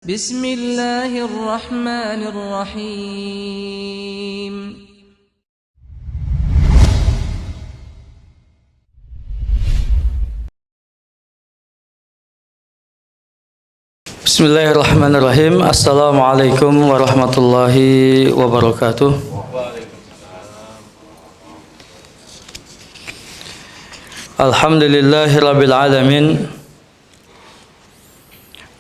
Bismillahirrahmanirrahim. Bismillahirrahmanirrahim. Assalamualaikum warahmatullahi wabarakatuh. Alhamdulillahirabbil alamin.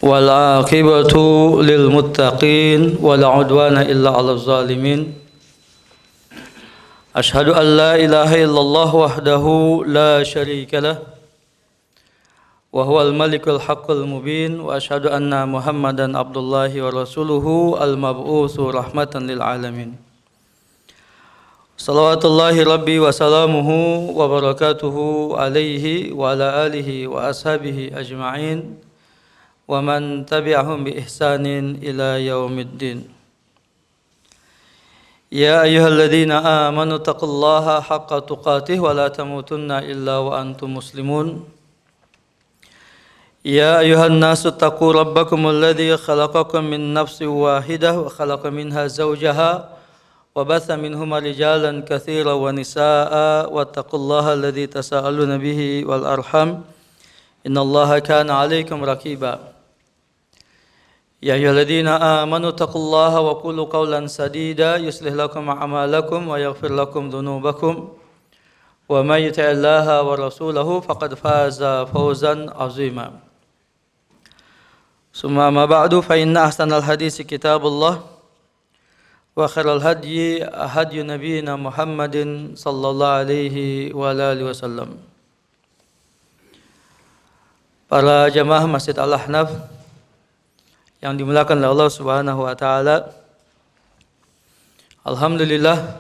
Wal aqibatu lil muttaqin wala udwana illa 'alal zalimin. Asyhadu an la ilaha illallah wahdahu la syarika lah. Wa huwal malikul haqqul mubin wa asyhadu anna Muhammadan abdullahi wa rasuluhu al-mab'utsu rahmatan lil alamin. Salawatullahi rabbi wa salamuhu wa barakatuhu alaihi wa ala alihi wa ashabihi ajma'in wa man tabi'ahum bi ihsanin ila yaumiddin. Ya ayyuhalladzina amanu taqullaha haqqa tuqatih wa la tamutunna illa wa antum muslimun. Ya ayuhan nasu taqu rabbakumul ladzi khalaqakum min nafsin wahidah wa khalaqa minha zawjaha wa batha minhuma rijalan katsiran wa nisaa'a wattaqullaha alladzi tasaaluna bihi wal arham innallaha kana 'alaikum raqiba. Ya ayyuhalladzina amanu taqullaha wa qulu qawlan sadida yuslih lakum a'malakum wa yaghfir lakum dhunubakum wa may yuti'illaha wa rasulahu faqad faza fawzan 'azima. Summa ma ba'du fa inna ahsanal hadisi kitabullah wa khairal hadyi hadyu nabiyyina Muhammadin sallallahu alaihi wa alihi wasallam. Para jamaah Masjid Al-Ahnaf yang dimuliakan oleh Allah Subhanahu wa taala. Alhamdulillah,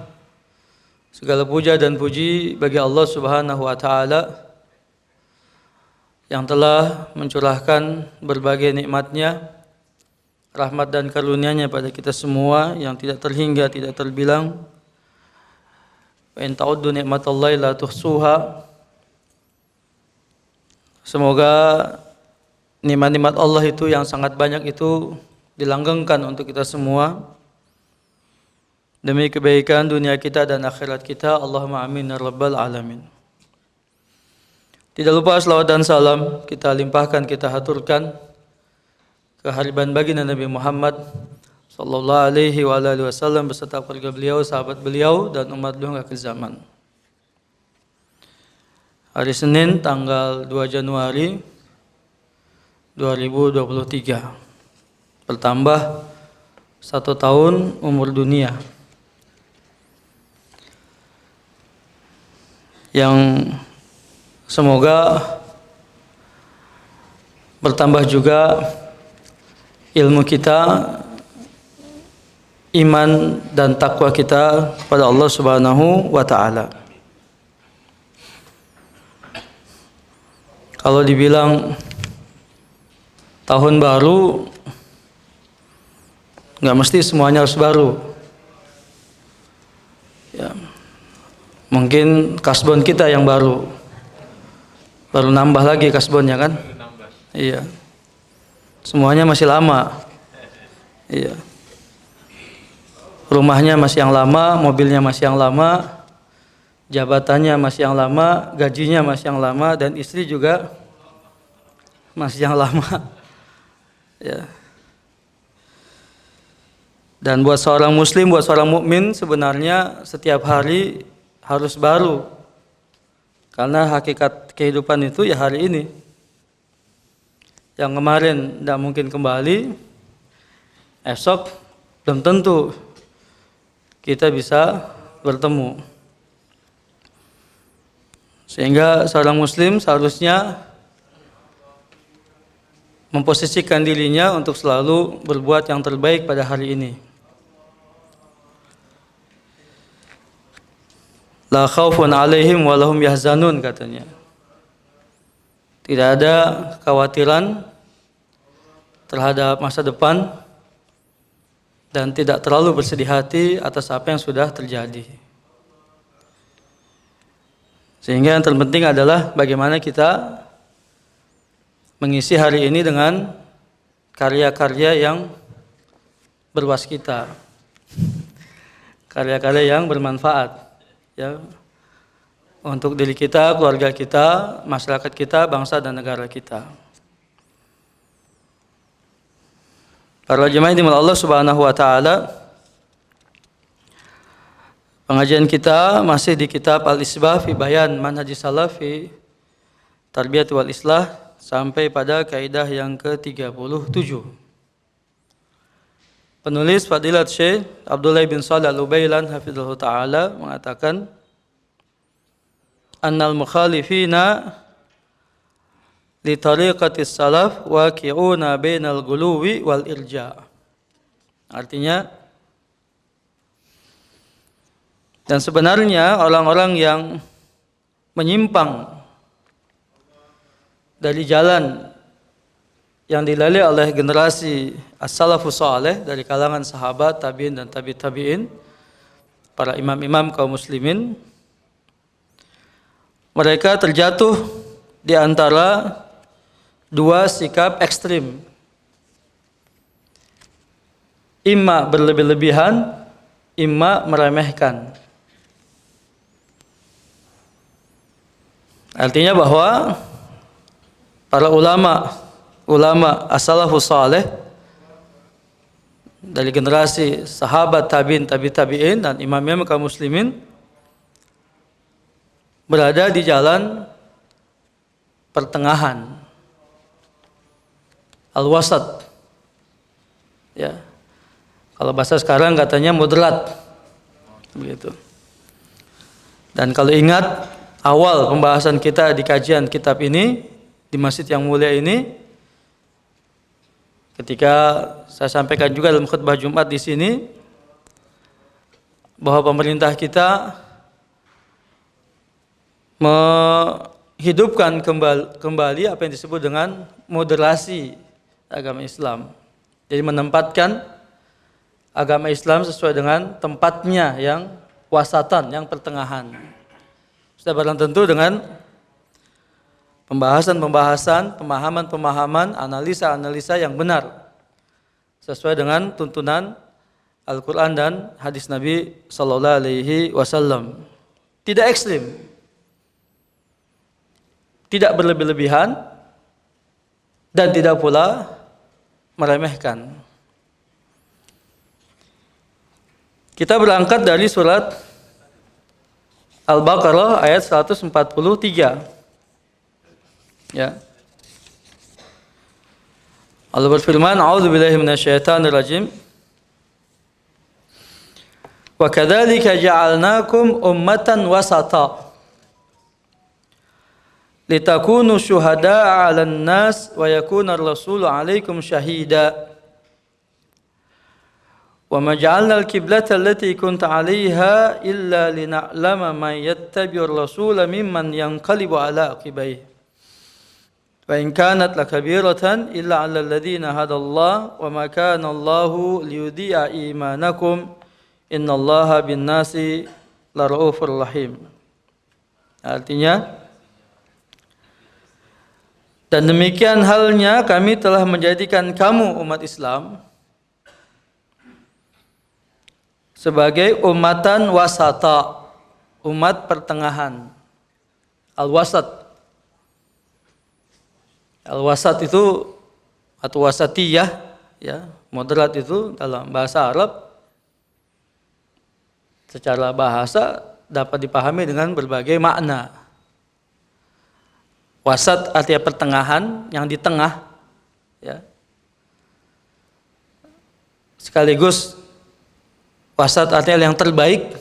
segala puja dan puji bagi Allah Subhanahu wa taala yang telah mencurahkan berbagai nikmat-Nya, rahmat dan karunia-Nya pada kita semua yang tidak terhingga, tidak terbilang. Wa in ta'uddu ni'matallahi la tuhsuha. Semoga nikmat-nikmat Allah itu yang sangat banyak itu dilanggengkan untuk kita semua demi kebaikan dunia kita dan akhirat kita. Allahumma amin ya rabbal alamin. Tidak lupa selawat dan salam kita limpahkan, kita haturkan kehadiran baginda Nabi Muhammad sallallahu alaihi wa alihi wasallam beserta keluarga beliau, sahabat beliau dan umat beliau akhir zaman. Hari Senin tanggal 2 Januari 2023, bertambah 1 tahun umur dunia, yang semoga bertambah juga ilmu kita, iman dan takwa kita pada Allah Subhanahu wa taala. Kalau dibilang tahun baru, nggak mesti semuanya harus baru. Ya, mungkin kasbon kita yang baru nambah lagi kasbonnya kan? Iya. Semuanya masih lama. Iya. Rumahnya masih yang lama, mobilnya masih yang lama, jabatannya masih yang lama, gajinya masih yang lama, dan istri juga masih yang lama. Ya. Dan buat seorang muslim, buat seorang mukmin sebenarnya setiap hari harus baru. Karena hakikat kehidupan itu ya hari ini. Yang kemarin tidak mungkin kembali, esok belum tentu kita bisa bertemu. Sehingga seorang muslim seharusnya memposisikan dirinya untuk selalu berbuat yang terbaik pada hari ini. La khaufun alaihim wa lahum yahzanun, katanya. Tidak ada kekhawatiran terhadap masa depan dan tidak terlalu bersedih hati atas apa yang sudah terjadi. Sehingga yang terpenting adalah bagaimana kita mengisi hari ini dengan karya-karya yang berwaskita, karya-karya yang bermanfaat, ya, untuk diri kita, keluarga kita, masyarakat kita, bangsa dan negara kita. Para jemaah di Allah Subhanahu wa taala, pengajian kita masih di kitab Al-Isbah fi Bayan Manhajis Salaf fi Tarbiyat wal Islah sampai pada kaidah yang ke-37. Penulis Fadilat Syekh Abdullah bin Shalih Al-Ubaylan hafizahullah taala mengatakan, annal mukhalifina li tariqatis salaf waqi'una bainal guluwi wal irja. Artinya, dan sebenarnya orang-orang yang menyimpang dari jalan yang dilalui oleh generasi as-salafus saleh dari kalangan sahabat, tabi'in dan tabi'in, para imam-imam kaum muslimin, mereka terjatuh di antara dua sikap ekstrim. Imma berlebih-lebihan, imma meremehkan. Artinya bahwa para ulama as-salafus saleh dari generasi sahabat, tabi'in, tabi'in dan imam-imam kaum muslimin berada di jalan pertengahan, al-wasat. Ya. Kalau bahasa sekarang katanya moderat. Begitu. Dan kalau ingat awal pembahasan kita di kajian kitab ini di masjid yang mulia ini, ketika saya sampaikan juga dalam khutbah Jumat di sini bahwa pemerintah kita menghidupkan kembali apa yang disebut dengan moderasi agama Islam. Jadi menempatkan agama Islam sesuai dengan tempatnya yang wasatan, yang pertengahan. Sudah barang tentu dengan pembahasan-pemahaman, analisa-analisa yang benar sesuai dengan tuntunan Al-Quran dan hadis Nabi Sallallahu Alaihi Wasallam. Tidak ekstrim, tidak berlebih-lebihan, dan tidak pula meremehkan. Kita berangkat dari surat Al-Baqarah ayat 143. Ya. Allah berfirman, a'udzubillahi minasyaitonirrajim. Wa kadzalika ja'alnakum ummatan wasata litakunu syuhada'a 'alan nas wa yakuna ar-rasulu 'alaikum syahida. Wa ma ja'alna al-qiblata allati kunta 'alaiha illa lina'lama man yattabi'ur rasula mimman yanqalibu 'ala aqibaihi. Wa in kanat lakabiratan illa 'alal ladzina hadallahu wa ma kana Allahu liyudhi'a imanakum innallaha bin-nasi laraufur rahim. Artinya, dan demikian halnya kami telah menjadikan kamu umat Islam sebagai umatan wasata, umat pertengahan, al-wasat. Al-wasat itu atau wasatiyah, ya, moderat itu dalam bahasa Arab secara bahasa dapat dipahami dengan berbagai makna. Wasat artinya pertengahan, yang di tengah, ya. Sekaligus wasat artinya yang terbaik,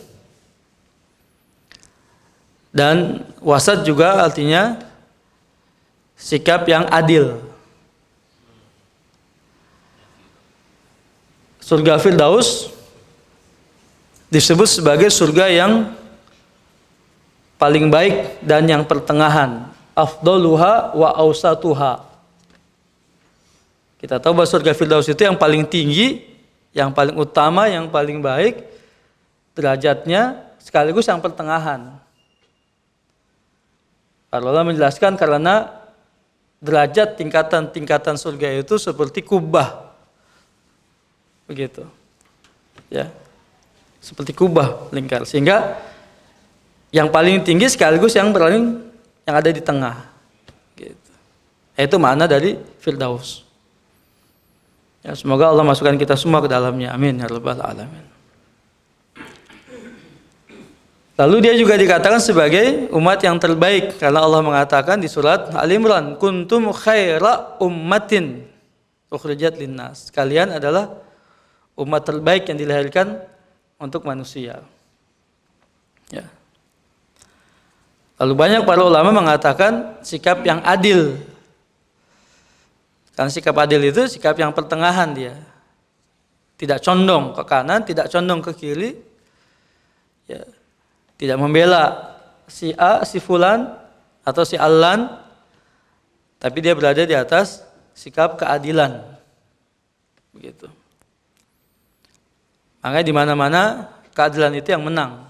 dan wasat juga artinya sikap yang adil. Surga Firdaus disebut sebagai surga yang paling baik dan yang pertengahan. Afdaluha wa awsatuha. Kita tahu bahwa surga Firdaus itu yang paling tinggi, yang paling utama, yang paling baik derajatnya, sekaligus yang pertengahan. Para ulama menjelaskan karena derajat tingkatan-tingkatan surga itu seperti kubah. Begitu. Ya. Seperti kubah lingkar, sehingga yang paling tinggi sekaligus yang ada di tengah. Gitu. Itu makna dari Firdaus. Ya, semoga Allah masukkan kita semua ke dalamnya. Amin ya rabbal alamin. Lalu dia juga dikatakan sebagai umat yang terbaik karena Allah mengatakan di surat Al-Imran, kuntum khaira ummatin ukhrijat linnas. Kalian adalah umat terbaik yang dilahirkan untuk manusia. Ya. Lalu banyak para ulama mengatakan sikap yang adil. Karena sikap adil itu sikap yang pertengahan dia. Tidak condong ke kanan, tidak condong ke kiri. Ya. Tidak membela si A, si Fulan, atau si Allan. Tapi dia berada di atas sikap keadilan. Begitu. Makanya di mana-mana keadilan itu yang menang.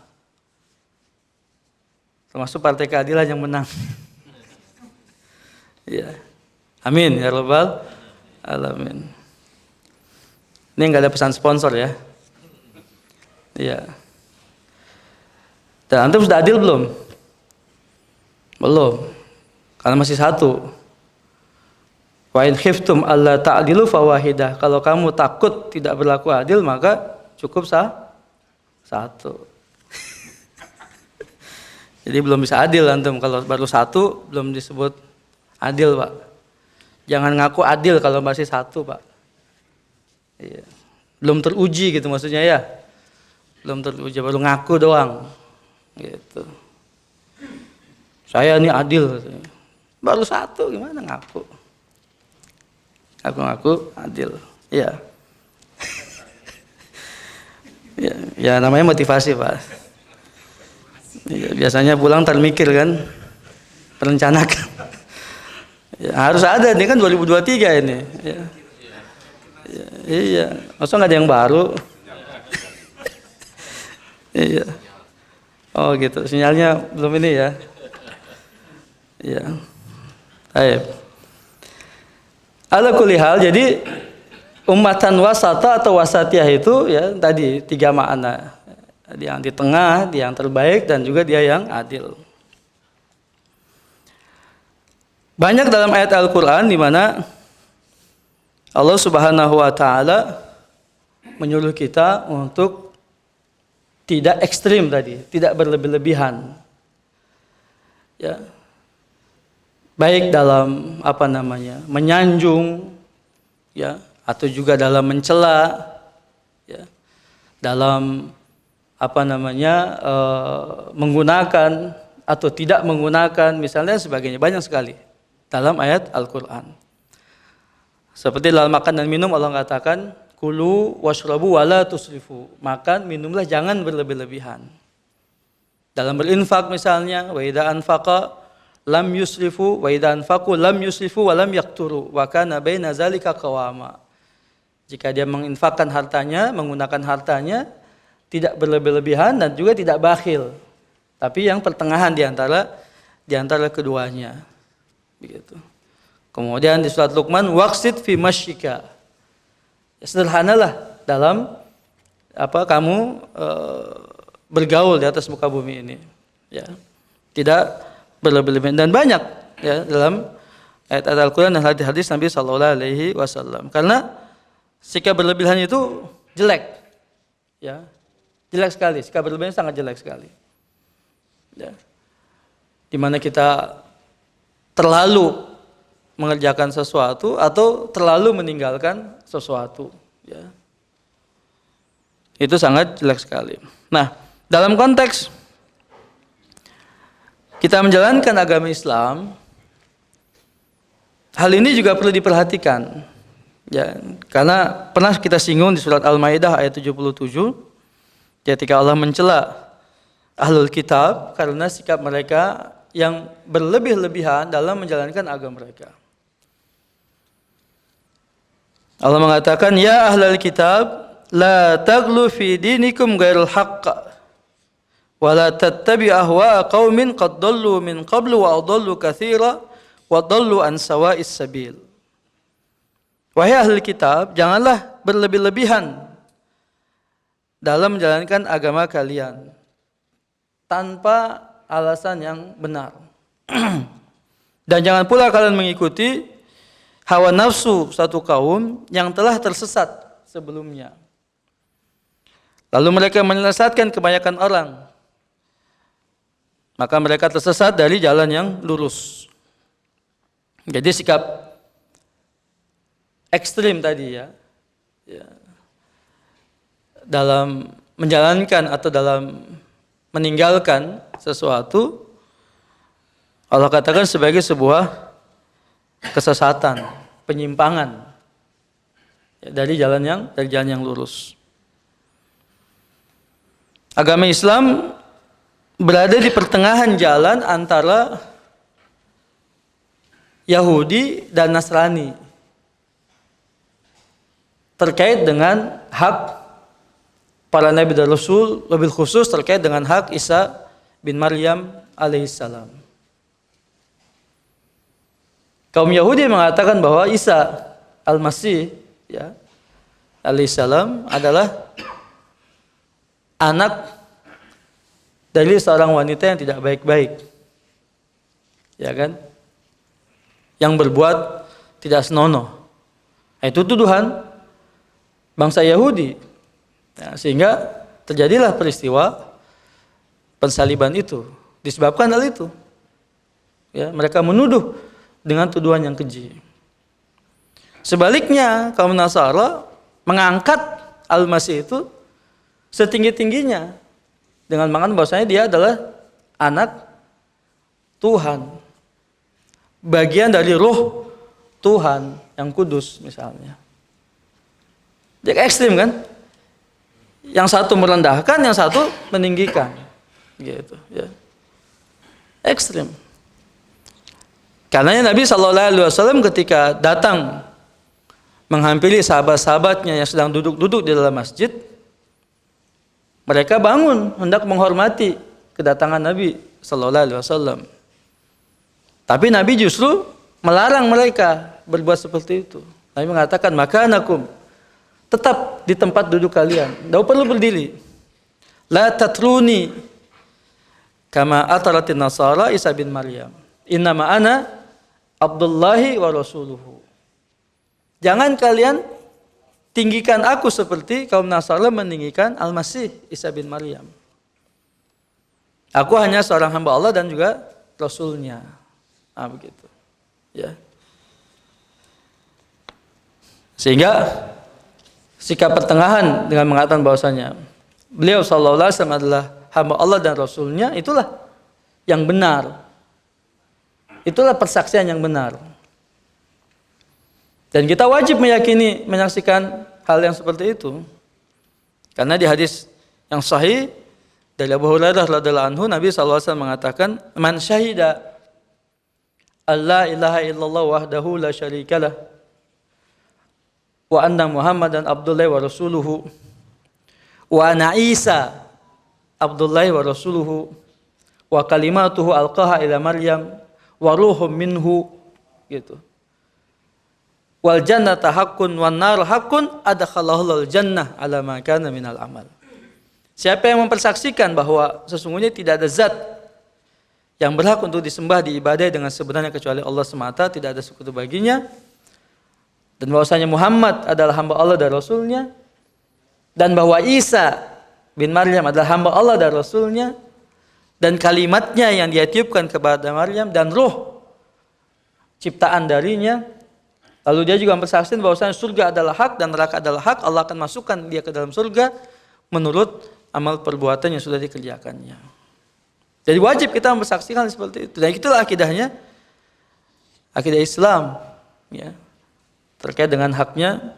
Termasuk Partai Keadilan yang menang. Ya. Amin ya rabbal alamin. Ini enggak ada pesan sponsor ya. Iya. Dan antum sudah adil belum? Belum. Karena masih satu. Wa in khiftum alla ta'dilu fawahidah. Kalau kamu takut tidak berlaku adil, maka cukup satu. Jadi belum bisa adil antum kalau baru satu belum disebut adil, Pak. Jangan ngaku adil kalau masih satu, Pak. Iya. Belum teruji gitu maksudnya ya. Belum teruji, baru ngaku doang. Gitu. Saya ini adil. Baru satu gimana ngaku? Ngaku adil. Iya. Ya namanya motivasi, Pak. Ya, biasanya pulang termikir kan, merencanakan. Ya, harus ada, ini kan 2023 ini. Ya. Ya, iya, masa nggak ada yang baru? Iya. Oh gitu, sinyalnya belum ini ya. Iya. Baik. Ala kulli hal, jadi ummatan wasata atau wasatiyah itu ya tadi tiga makna. Dia yang di tengah, dia yang terbaik, dan juga dia yang adil. Banyak dalam ayat Al-Quran di mana Allah Subhanahu wa Ta'ala menyuruh kita untuk tidak ekstrim tadi, tidak berlebih-lebihan. Ya. Baik dalam menyanjung, ya, atau juga dalam mencela, ya, dalam menggunakan atau tidak menggunakan misalnya sebagainya, banyak sekali dalam ayat Al-Quran. Seperti dalam makan dan minum Allah katakan kulu washrabu wala tusrifu, makan minumlah jangan berlebih-lebihan. Dalam berinfak misalnya wa idza anfaqa lam yusrifu wa idza anfaqu lam yusrifu wa lam yaqturu wa kana baina zalika qawama. Jika dia menginfakkan hartanya, menggunakan hartanya tidak berlebih-lebihan dan juga tidak bakhil, tapi yang pertengahan di antara keduanya, begitu. Kemudian di surat Luqman, waqsid fi masyika, ya, sederhanalah dalam kamu bergaul di atas muka bumi ini, ya, tidak berlebih-lebihan. Dan banyak ya dalam ayat Al-Quran dan hadis Nabi Sallallahu Alaihi Wasallam, karena sikap berlebihan itu jelek, ya. Jelek sekali, sikap berlebihan sangat jelek sekali. Ya. Di mana kita terlalu mengerjakan sesuatu atau terlalu meninggalkan sesuatu. Ya. Itu sangat jelek sekali. Nah, dalam konteks kita menjalankan agama Islam, hal ini juga perlu diperhatikan. Ya, karena pernah kita singgung di surat Al-Maidah ayat 77. Ketika Allah mencela ahlul kitab karena sikap mereka yang berlebih-lebihan dalam menjalankan agama mereka. Allah mengatakan, ya ahlul kitab la taghlu fi dinikum ghairal haqq wa la tattabi' ahwa'a qaumin qad dallu min qablu wa adallu katsira wa dhallu an sawa'is sabil. Wahai ahli kitab, janganlah berlebih-lebihan dalam menjalankan agama kalian tanpa alasan yang benar. Dan jangan pula kalian mengikuti hawa nafsu satu kaum yang telah tersesat sebelumnya. Lalu mereka menyesatkan kebanyakan orang, maka mereka tersesat dari jalan yang lurus. Jadi sikap ekstrim tadi ya, dalam menjalankan atau dalam meninggalkan sesuatu, Allah katakan sebagai sebuah kesesatan, penyimpangan dari jalan yang lurus. Agama Islam berada di pertengahan jalan antara Yahudi dan Nasrani terkait dengan hak para nabi dan rasul, lebih khusus terkait dengan hak Isa bin Maryam alaihissalam. Kaum Yahudi mengatakan bahwa Isa al-Masih ya, alaihissalam adalah anak dari seorang wanita yang tidak baik-baik, ya kan? Yang berbuat tidak senonoh. Itu tuduhan bangsa Yahudi. Ya, sehingga terjadilah peristiwa pensaliban itu disebabkan hal itu. Ya, mereka menuduh dengan tuduhan yang keji. Sebaliknya kaum Nasara mengangkat Al-Masih itu setinggi-tingginya dengan mengatakan bahwasanya dia adalah anak Tuhan, bagian dari roh Tuhan yang kudus misalnya. Jadi ekstrim kan? Yang satu merendahkan, yang satu meninggikan, gitu. Ya. Ekstrim. Karena Nabi SAW ketika datang menghampiri sahabat-sahabatnya yang sedang duduk-duduk di dalam masjid, mereka bangun hendak menghormati kedatangan Nabi SAW. Tapi Nabi justru melarang mereka berbuat seperti itu. Nabi mengatakan, makanakum, tetap di tempat duduk kalian, tidak perlu berdiri. La tatruni kama ataratin nasara Isa bin Maryam. Innama ana Abdullahi wa rasuluhu. Jangan kalian tinggikan aku seperti kaum Nasara meninggikan Al-Masih Isa bin Maryam. Aku hanya seorang hamba Allah dan juga Rasulnya. Begitu. Ya. Sehingga sikap pertengahan dengan mengatakan bahwasanya beliau sallallahu alaihi wasallam adalah hamba Allah dan Rasulnya, itulah yang benar. Itulah persaksian yang benar. Dan kita wajib meyakini, menyaksikan hal yang seperti itu. Karena di hadis yang sahih dari Abu Hurairah radhiyallahu anhu, Nabi sallallahu alaihi wasallam mengatakan, "Man syahida alla ilaha illallah wahdahu la syarikalah wa anna Muhammadan Abdullahi wa rasuluhu wa ana Isa Abdullahi wa rasuluhu wa kalimatuhu alqaha ila Maryam wa ruhum minhu," gitu. Wal jannata haqqun wan nar haqqun adkhalahul jannah ala ma kana minal amal. Siapa yang mempersaksikan bahwa sesungguhnya tidak ada zat yang berhak untuk disembah diibadai dengan sebenarnya kecuali Allah semata, tidak ada sekutu baginya, dan bahwasanya Muhammad adalah hamba Allah dan Rasulnya, dan bahwa Isa bin Maryam adalah hamba Allah dan Rasulnya, dan kalimatnya yang dia tiupkan kepada Maryam dan roh ciptaan darinya. Lalu dia juga mempersaksikan bahwasanya surga adalah hak dan neraka adalah hak. Allah akan masukkan dia ke dalam surga menurut amal perbuatan yang sudah dikerjakannya. Jadi wajib kita mempersaksikan seperti itu. Dan itulah akidahnya, akidah Islam, ya, terkait dengan haknya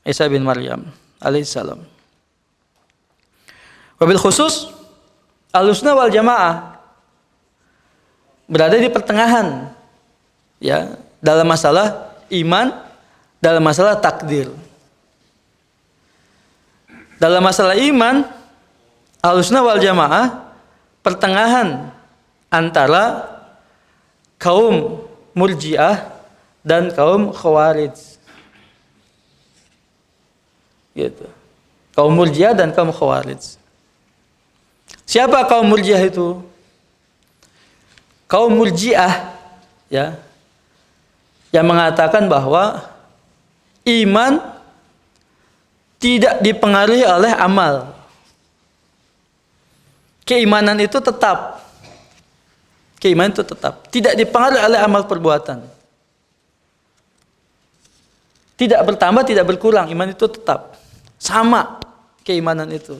Isa bin Maryam alaihissalam. Wabil khusus Ahlussunnah wal Jamaah berada di pertengahan, ya, dalam masalah iman, dalam masalah takdir. Dalam masalah iman, Ahlussunnah wal Jamaah pertengahan antara kaum Murji'ah dan kaum Khawarij. Gitu. Kaum Murji'ah dan kaum Khawarij. Siapa kaum Murji'ah itu? Kaum Murji'ah ya, yang mengatakan bahwa iman tidak dipengaruhi oleh amal. Keimanan itu tetap. Keimanan itu tetap. Tidak dipengaruhi oleh amal perbuatan. Tidak bertambah, tidak berkurang. Iman itu tetap. Sama keimanan itu.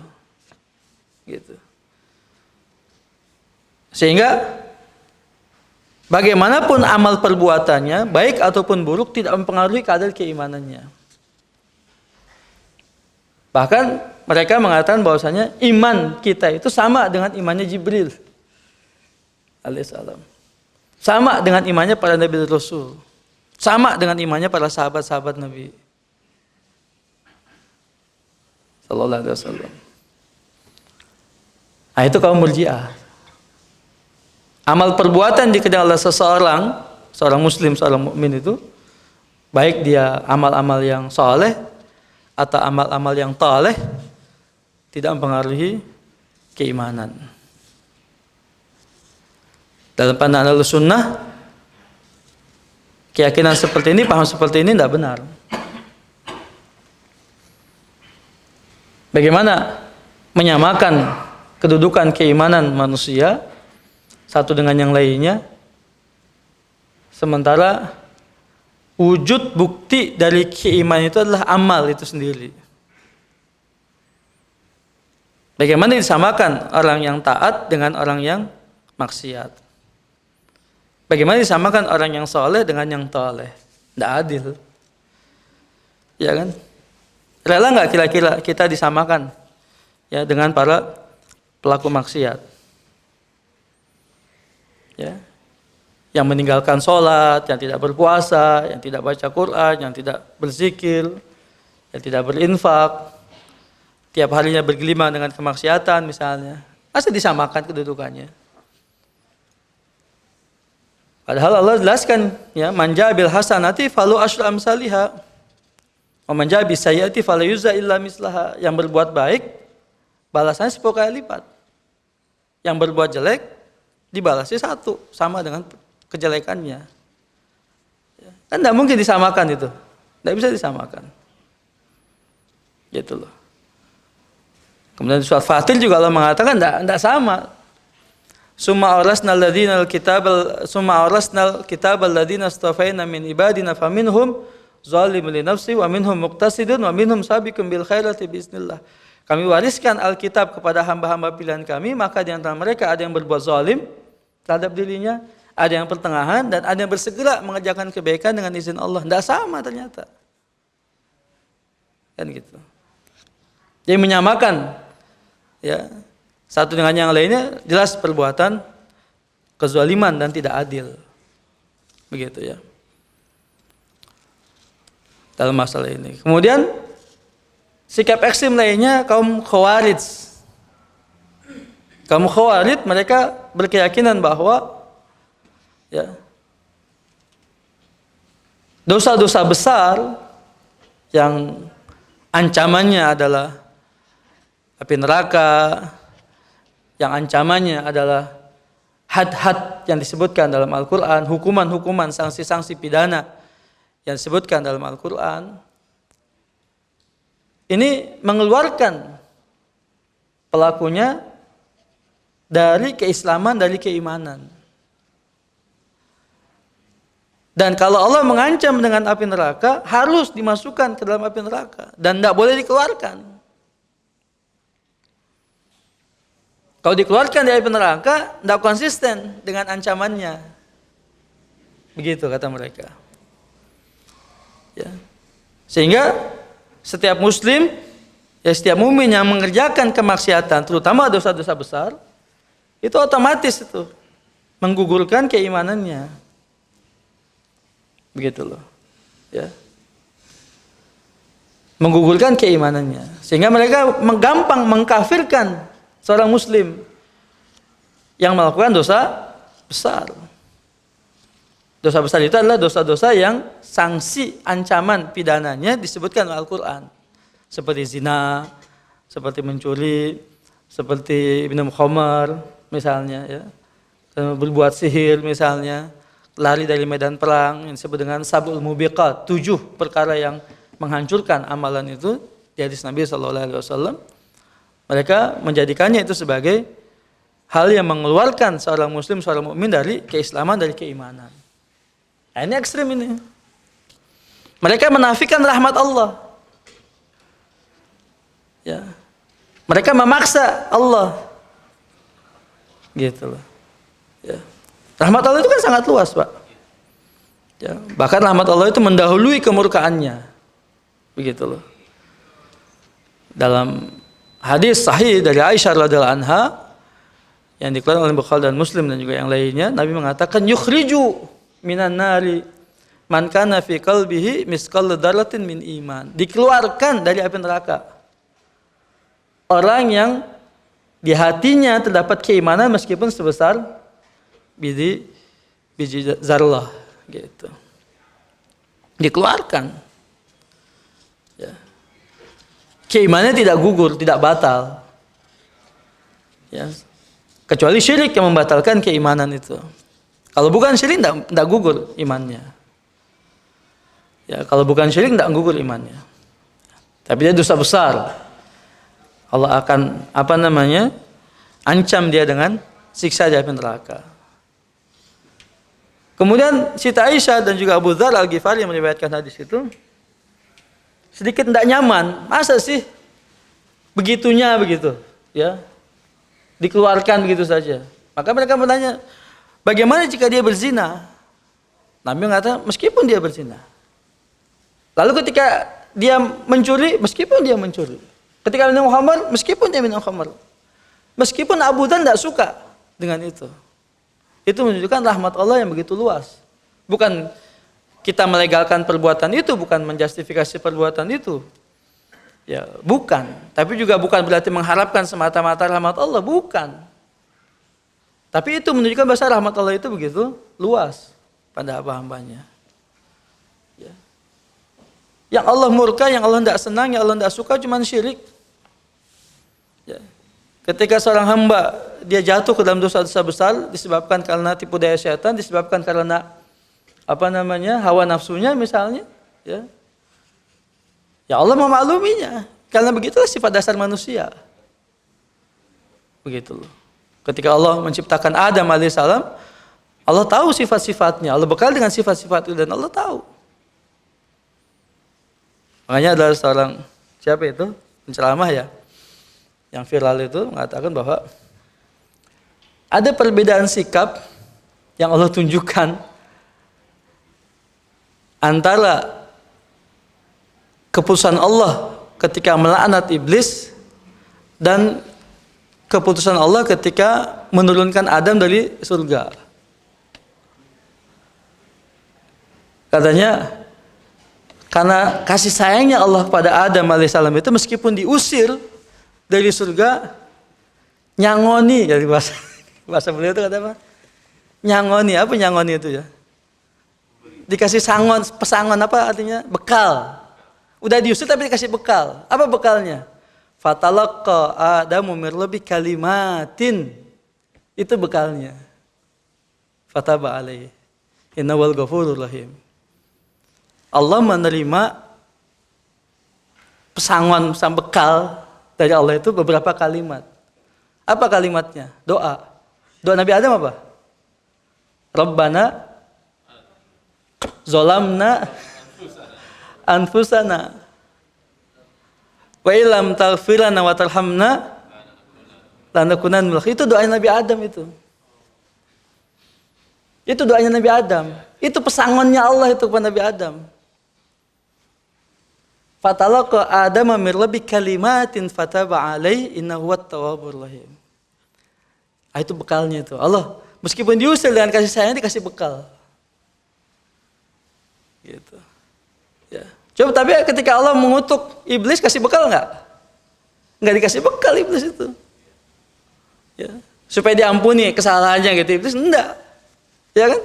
Gitu. Sehingga bagaimanapun amal perbuatannya, baik ataupun buruk, tidak mempengaruhi kadar keimanannya. Bahkan mereka mengatakan bahwasanya iman kita itu sama dengan imannya Jibril alaihissalam. Sama dengan imannya para nabi dan rasul. Sama dengan imannya para sahabat-sahabat Nabi sallallahu alaihi wasallam. Nah, itu kaum Murji'ah. Amal perbuatan dikenal oleh seorang muslim, seorang mukmin itu, baik dia amal-amal yang saleh atau amal-amal yang thaleh, tidak mempengaruhi keimanan. Dalam pandangan Ahlussunnah, keyakinan seperti ini, paham seperti ini tidak benar. Bagaimana menyamakan kedudukan keimanan manusia satu dengan yang lainnya, sementara wujud bukti dari keimanan itu adalah amal itu sendiri. Bagaimana disamakan orang yang taat dengan orang yang maksiat? Bagaimana disamakan orang yang soleh dengan yang toleh? Tidak adil. Ya kan? Rela nggak kira-kira kita disamakan ya dengan para pelaku maksiat? Ya, yang meninggalkan sholat, yang tidak berpuasa, yang tidak baca Quran, yang tidak berzikir, yang tidak berinfak, tiap harinya bergelimang dengan kemaksiatan misalnya, masa disamakan kedudukannya? Padahal Allah jelaskan, ya, man jaa bil hasanati falahu asyru amsalihha, wa man jaa bis sayyiati fala yujza illa mislaha. Yang berbuat baik balasannya 10 kali lipat. Yang berbuat jelek dibalasnya 1, sama dengan kejelekannya. Kan tidak mungkin disamakan itu. Tidak bisa disamakan. Gitu loh. Kemudian di surat Fatir juga Allah mengatakan tidak sama. Summa awrasnal kitabal ladzina istafaina min ibadina faminhum zalimun li nafsi wa minhum muqtasidun wa minhum sabiqun bil khairati biiznillah. Kami wariskan Alkitab kepada hamba-hamba pilihan kami, maka di antara mereka ada yang berbuat zalim terhadap dirinya, ada yang pertengahan, dan ada yang bersegera mengerjakan kebaikan dengan izin Allah. Tidak sama ternyata. Kan gitu. Jadi menyamakan ya satu dengan yang lainnya, jelas perbuatan kezaliman dan tidak adil. Begitu ya. Dalam masalah ini. Kemudian sikap ekstrim lainnya kaum Khawarij. Kaum Khawarij mereka berkeyakinan bahwa ya, dosa-dosa besar yang ancamannya adalah api neraka, yang ancamannya adalah had-had yang disebutkan dalam Al-Quran, hukuman-hukuman, sanksi-sanksi pidana yang disebutkan dalam Al-Quran, ini mengeluarkan pelakunya dari keislaman, dari keimanan. Dan kalau Allah mengancam dengan api neraka, harus dimasukkan ke dalam api neraka dan tidak boleh dikeluarkan. Kalau dikeluarkan dari api neraka, tidak konsisten dengan ancamannya. Begitu kata mereka. Ya. Sehingga setiap muslim, ya setiap mukmin yang mengerjakan kemaksiatan, terutama dosa-dosa besar, itu otomatis itu menggugurkan keimanannya. Begitu loh. Ya. Menggugurkan keimanannya. Sehingga mereka gampang mengkafirkan seorang muslim yang melakukan dosa besar. Dosa besar itu adalah dosa-dosa yang sanksi ancaman pidananya disebutkan oleh Al-Quran. Seperti zina, seperti mencuri, seperti minum khamar misalnya, ya. Berbuat sihir misalnya, lari dari medan perang yang disebut dengan sab'ul mubiqat, 7 perkara yang menghancurkan amalan itu di hadis Nabi SAW. Mereka menjadikannya itu sebagai hal yang mengeluarkan seorang muslim, seorang mukmin dari keislaman, dari keimanan. Nah, ini ekstrim ini. Mereka menafikan rahmat Allah. Ya. Mereka memaksa Allah. Gitu loh. Ya. Rahmat Allah itu kan sangat luas, Pak. Ya. Bahkan rahmat Allah itu mendahului kemurkaannya. Begitu loh. Dalam hadis sahih dari Aisyah radhiyallahu anha yang dikeluarkan oleh Bukhari dan Muslim dan juga yang lainnya, Nabi mengatakan yukhriju minan nari man kana fi qalbihi misqal dzarratin min iman. Dikeluarkan dari api neraka orang yang di hatinya terdapat keimanan meskipun sebesar biji zarrah, gitu. Dikeluarkan. Ya. Keimanannya tidak gugur, tidak batal. Ya. Kecuali syirik yang membatalkan keimanan itu. Kalau bukan syirik tidak gugur imannya. Ya, kalau bukan syirik tidak gugur imannya. Tapi dia dosa besar. Allah akan ancam dia dengan siksa di api neraka. Kemudian Siti Aisyah dan juga Abu Dzar Al-Ghifari yang meriwayatkan hadis itu sedikit tidak nyaman. Masa sih begitunya begitu, ya? Dikeluarkan begitu saja. Maka mereka bertanya, bagaimana jika dia berzina? Nabi mengatakan, meskipun dia berzina. Lalu ketika dia mencuri, meskipun dia mencuri. Ketika minum khamar, meskipun dia minum khamar. Meskipun Abu Dzar tidak suka dengan itu. Itu menunjukkan rahmat Allah yang begitu luas. Bukan kita melegalkan perbuatan itu, bukan menjustifikasi perbuatan itu. Ya, bukan. Tapi juga bukan berarti mengharapkan semata-mata rahmat Allah, bukan. Tapi itu menunjukkan bahwa rahmat Allah itu begitu luas pada hamba-hambanya. Ya. Yang Allah murka, yang Allah tidak senang, yang Allah tidak suka cuma syirik. Ya. Ketika seorang hamba dia jatuh ke dalam dosa-dosa besar disebabkan karena tipu daya syaitan, disebabkan karena hawa nafsunya misalnya, ya. Ya Allah memakluminya. Karena begitulah sifat dasar manusia. Begitu loh. Ketika Allah menciptakan Adam alaihissalam, Allah tahu sifat-sifatnya. Allah bekal dengan sifat-sifat itu dan Allah tahu. Makanya ada seorang, siapa itu? Penceramah ya, yang viral itu mengatakan bahwa ada perbedaan sikap yang Allah tunjukkan antara keputusan Allah ketika melaknat iblis dan keputusan Allah ketika menurunkan Adam dari surga. Katanya karena kasih sayangnya Allah pada Adam alaihissalam itu meskipun diusir dari surga, nyangoni, dari bahasa beliau itu kata apa? Nyangoni, apa nyangoni itu ya? Dikasih pesangon apa artinya? Bekal. Udah diusir tapi dikasih bekal. Apa bekalnya? Fatalaqa Adamu min rabbi kalimatin. Itu bekalnya. Fataba alaihi. Innawal ghafurur rahim. Allah menerima pesangon sang bekal dari Allah itu beberapa kalimat. Apa kalimatnya? Doa. Doa Nabi Adam apa? Rabbana zolamna anfusana wa illam taghfir lana wa tarhamna lanakunanna minal khasirin. Itu doanya Nabi Adam itu. Itu doanya Nabi Adam. Itu pesangonnya Allah itu kepada Nabi Adam. Fatalaqa Adama min rabbi kalimatin fataba alaihi innahu wat-tawwabur rahim. Itu bekalnya itu. Allah meskipun diusir dengan kasih sayang dikasih bekal. Gitu. Ya. Coba tapi ketika Allah mengutuk iblis kasih bekal enggak? Enggak dikasih bekal iblis itu. Ya. Supaya diampuni kesalahannya gitu iblis enggak. Ya kan?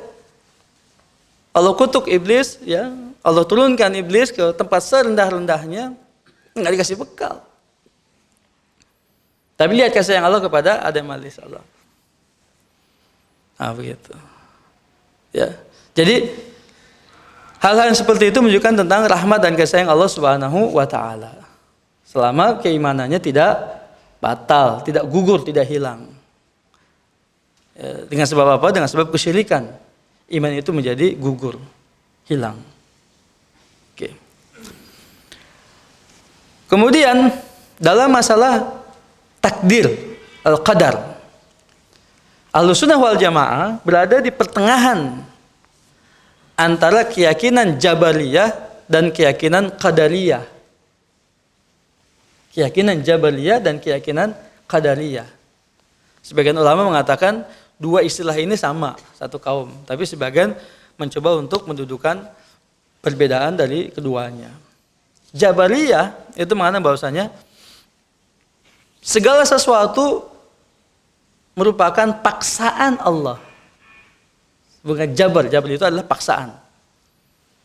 Allah kutuk iblis, ya, Allah turunkan iblis ke tempat serendah-rendahnya, nggak dikasih bekal. Tapi lihat kasih sayang Allah kepada Adam alaihissalam. Nah, begitu. Ya. Jadi hal-hal yang seperti itu menunjukkan tentang rahmat dan kasih sayang Allah Subhanahu wa taala. Selama keimanannya tidak batal, tidak gugur, tidak hilang. Ya, dengan sebab apa? Dengan sebab kesyirikan. Iman itu menjadi gugur, hilang. Oke. Kemudian dalam masalah takdir, al-qadar, Ahlussunnah wal Jamaah berada di pertengahan antara keyakinan Jabariyah dan keyakinan Qadariyah. Keyakinan Jabariyah dan keyakinan Qadariyah. Sebagian ulama mengatakan dua istilah ini sama, satu kaum. Tapi sebagian mencoba untuk mendudukan perbedaan dari keduanya. Jabariyah itu makna bahwasanya segala sesuatu merupakan paksaan Allah. Bukan jabar itu adalah paksaan.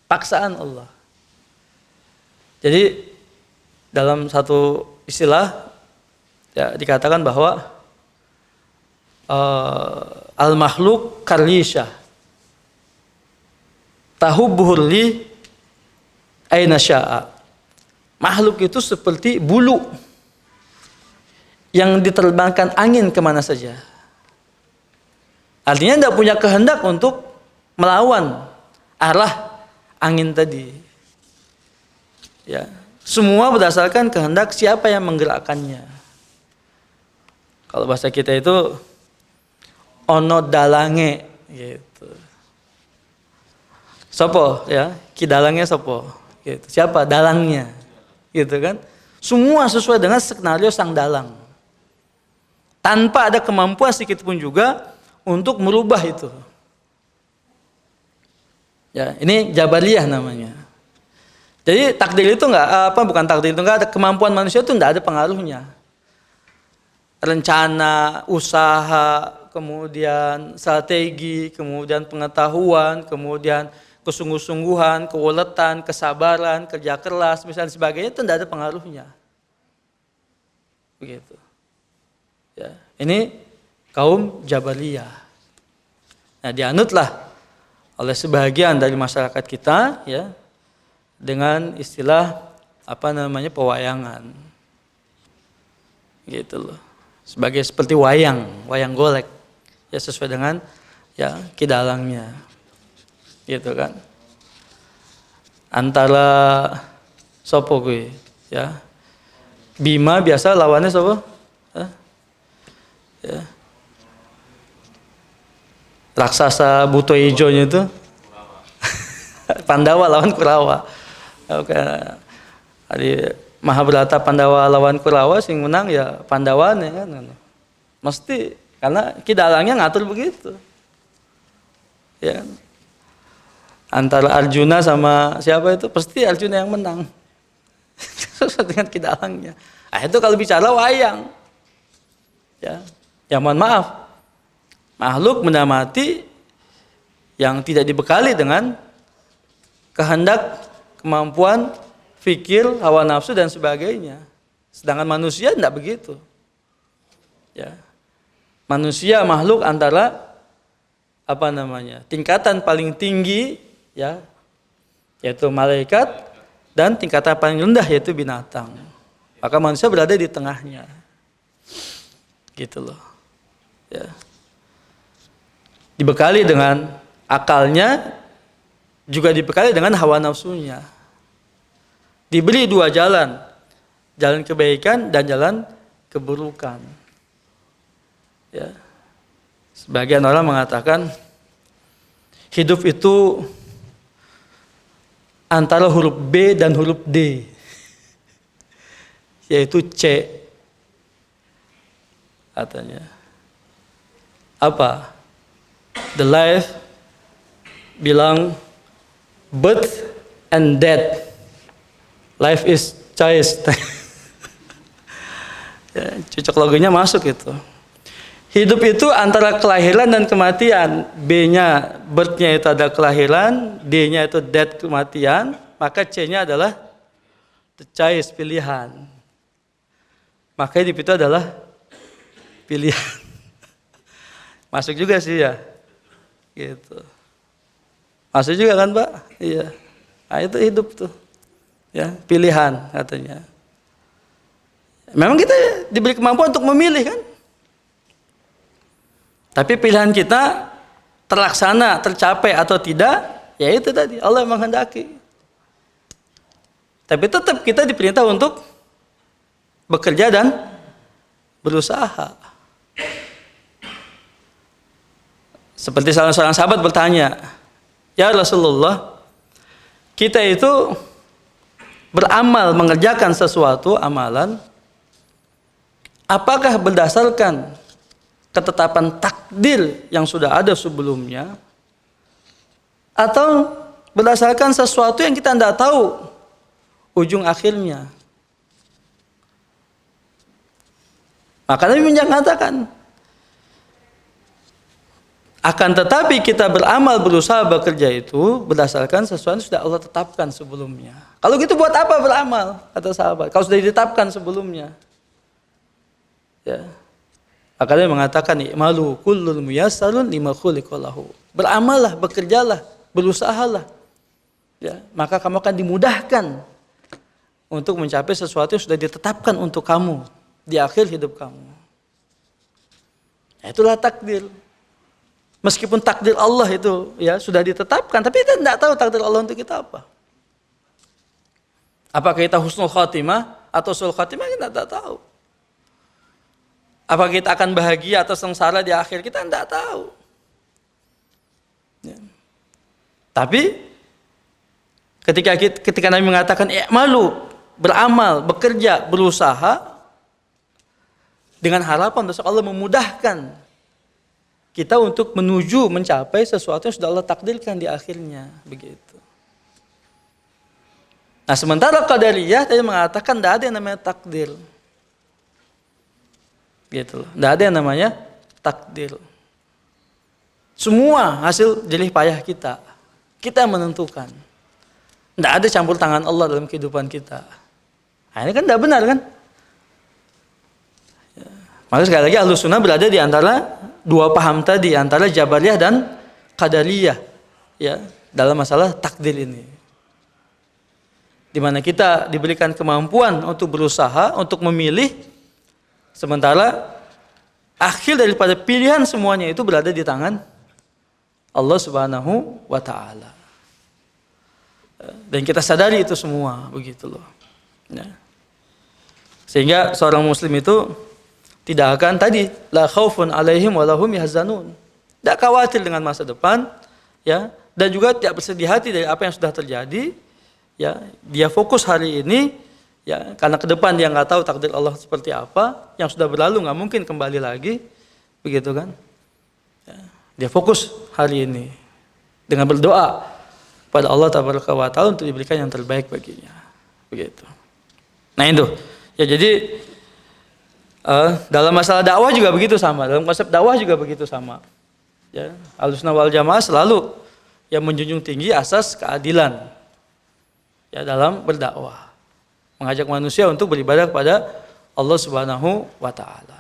Paksaan Allah. Jadi dalam satu istilah ya, dikatakan bahwa al-makhluk karlisha tahubbuhur li aina sya'a. Makhluk itu seperti bulu yang diterbangkan angin kemana saja. Artinya tidak punya kehendak untuk melawan arah angin tadi. Ya, semua berdasarkan kehendak siapa yang menggerakkannya. Kalau bahasa kita itu ono dalange gitu. Sopo ya, ki dalangnya sopo gitu. Siapa dalangnya? Gitu kan? Semua sesuai dengan skenario sang dalang. Tanpa ada kemampuan sedikit pun juga untuk merubah itu. Ya, ini Jabariyah namanya. Jadi takdir itu bukan takdir itu enggak ada, kemampuan manusia itu enggak ada pengaruhnya. Rencana, usaha, kemudian strategi, kemudian pengetahuan, kemudian kesungguh-sungguhan, keuletan, kesabaran, kerja keras, misalnya sebagainya itu enggak ada pengaruhnya. Begitu. Ya, ini kaum Jabariyah. Nah, dianutlah oleh sebagian dari masyarakat kita ya dengan istilah pewayangan. Gitu loh. Seperti wayang golek. Ya sesuai dengan ya kidalangnya. Gitu kan. Antara sopo gue ya. Bima biasa lawannya sopo? Ya. Raksasa buto hijaunya itu Pandawa lawan Kurawa. Oke. Mahabharata Pandawa lawan Kurawa sing menang ya Pandawane kan. Mesti karena kidalangnya ngatur begitu. Ya. Antara Arjuna sama siapa itu pasti Arjuna yang menang. Sesuai dengan kidalangnya. Nah, itu kalau bicara wayang. Ya mohon maaf, makhluk benda mati yang tidak dibekali dengan kehendak, kemampuan, fikir, hawa nafsu dan sebagainya. Sedangkan manusia tidak begitu. Ya. Manusia makhluk antara tingkatan paling tinggi ya, yaitu malaikat, dan tingkatan paling rendah yaitu binatang. Maka manusia berada di tengahnya. Gitu loh. Ya. Dibekali dengan akalnya, juga dibekali dengan hawa nafsunya. Diberi dua jalan, jalan kebaikan dan jalan keburukan. Ya. Sebagian orang mengatakan hidup itu antara huruf B dan huruf D, yaitu C. Katanya apa? The life bilang birth and death. Life is choice. Ya, cocok logonya masuk itu. Hidup itu antara kelahiran dan kematian. B-nya, birth-nya itu ada kelahiran, D-nya itu death, kematian, maka C-nya adalah the choice, pilihan. Maka hidup itu adalah pilihan. Masuk juga sih ya. Gitu. Masuk juga kan, Pak? Iya. Nah, itu hidup tuh. Ya, pilihan katanya. Memang kita diberi kemampuan untuk memilih kan? Tapi pilihan kita terlaksana, tercapai atau tidak, ya itu tadi Allah yang menghendaki. Tapi tetap kita diperintah untuk bekerja dan berusaha. Seperti salah seorang sahabat bertanya, "Ya Rasulullah, kita itu beramal, mengerjakan sesuatu amalan, apakah berdasarkan ketetapan takdir yang sudah ada sebelumnya, atau berdasarkan sesuatu yang kita tidak tahu ujung akhirnya?" Maka Nabi menyatakan, akan tetapi kita beramal, berusaha, bekerja itu berdasarkan sesuatu yang sudah Allah tetapkan sebelumnya. Kalau gitu buat apa beramal, kata sahabat, kalau sudah ditetapkan sebelumnya? Ya. Maka dia mengatakan, i'malu kullul muyassarun lima khuliqa lahu. Beramallah, bekerjalah, berusahalah. Ya, maka kamu akan dimudahkan untuk mencapai sesuatu yang sudah ditetapkan untuk kamu di akhir hidup kamu. Ya, itulah takdir. Meskipun takdir Allah itu ya sudah ditetapkan, tapi kita tidak tahu takdir Allah untuk kita apa. Apakah kita husnul khatimah atau sul khatimah, kita tidak tahu. Apakah kita akan bahagia atau sengsara di akhir, kita tidak tahu. Ya. Tapi ketika Nabi mengatakan i'malu, beramal, bekerja, berusaha, dengan harapan besok Allah memudahkan kita untuk menuju mencapai sesuatu yang sudah Allah takdirkan di akhirnya, begitu. Nah, sementara Qadariyah tadi mengatakan tidak ada yang namanya takdir. Gitu loh. Tidak ada yang namanya takdir. Semua hasil jerih payah kita. Kita menentukan. Tidak ada campur tangan Allah dalam kehidupan kita. Nah, ini kan tidak benar kan? Ya. Maka sekali lagi Ahlus Sunnah berada di antara dua paham tadi, antara Jabariyah dan Qadariyah, ya, dalam masalah takdir ini. Di mana kita diberikan kemampuan untuk berusaha, untuk memilih, sementara akhir daripada pilihan semuanya itu berada di tangan Allah Subhanahu wa Ta'ala. Dan kita sadari itu semua, begitu loh. Ya. Sehingga seorang muslim itu tidak akan tadi la khaufun alaihim wa lahum yahzanun. Tidak khawatir dengan masa depan, ya, dan juga tidak bersedih hati dari apa yang sudah terjadi, ya. Dia fokus hari ini, ya, karena ke depan dia nggak tahu takdir Allah seperti apa, yang sudah berlalu nggak mungkin kembali lagi, begitu kan? Ya. Dia fokus hari ini dengan berdoa pada Allah Tabaraka wa Ta'ala untuk diberikan yang terbaik baginya, begitu. Nah itu, ya jadi dalam masalah dakwah juga begitu sama, dalam konsep dakwah juga begitu sama. Ya, Ahlussunnah wal Jamaah selalu yang menjunjung tinggi asas keadilan, ya, dalam berdakwah, mengajak manusia untuk beribadah kepada Allah Subhanahu wa Ta'ala.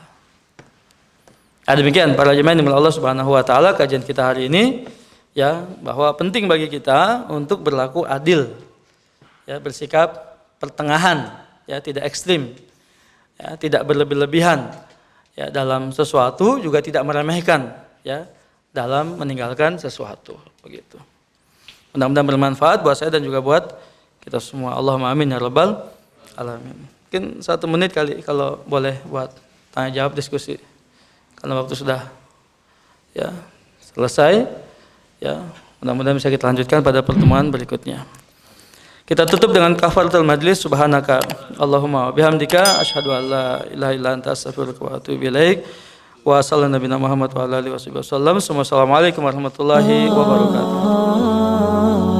Demikian para jemaah yang Allah Subhanahu wa Ta'ala, kajian kita hari ini, ya, bahwa penting bagi kita untuk berlaku adil, ya, bersikap pertengahan, ya, tidak ekstrim, ya, tidak berlebih-lebihan, ya, dalam sesuatu, juga tidak meremehkan, ya, dalam meninggalkan sesuatu, begitu. Mudah-mudahan bermanfaat buat saya dan juga buat kita semua. Allahumma amin ya rabbal alamin. Mungkin 1 menit kali kalau boleh buat tanya jawab diskusi, karena waktu sudah, ya, selesai, ya. Mudah-mudahan bisa kita lanjutkan pada pertemuan berikutnya. Kita tutup dengan kafaratul majlis. Subhanaka Allahumma wa bihamdika asyhadu an la ilaha illa anta astaghfiruka wa atubu ilaik. Wa sallallahu nabiyana Muhammad wa ala alihi wasallam. Assalamualaikum warahmatullahi wabarakatuh.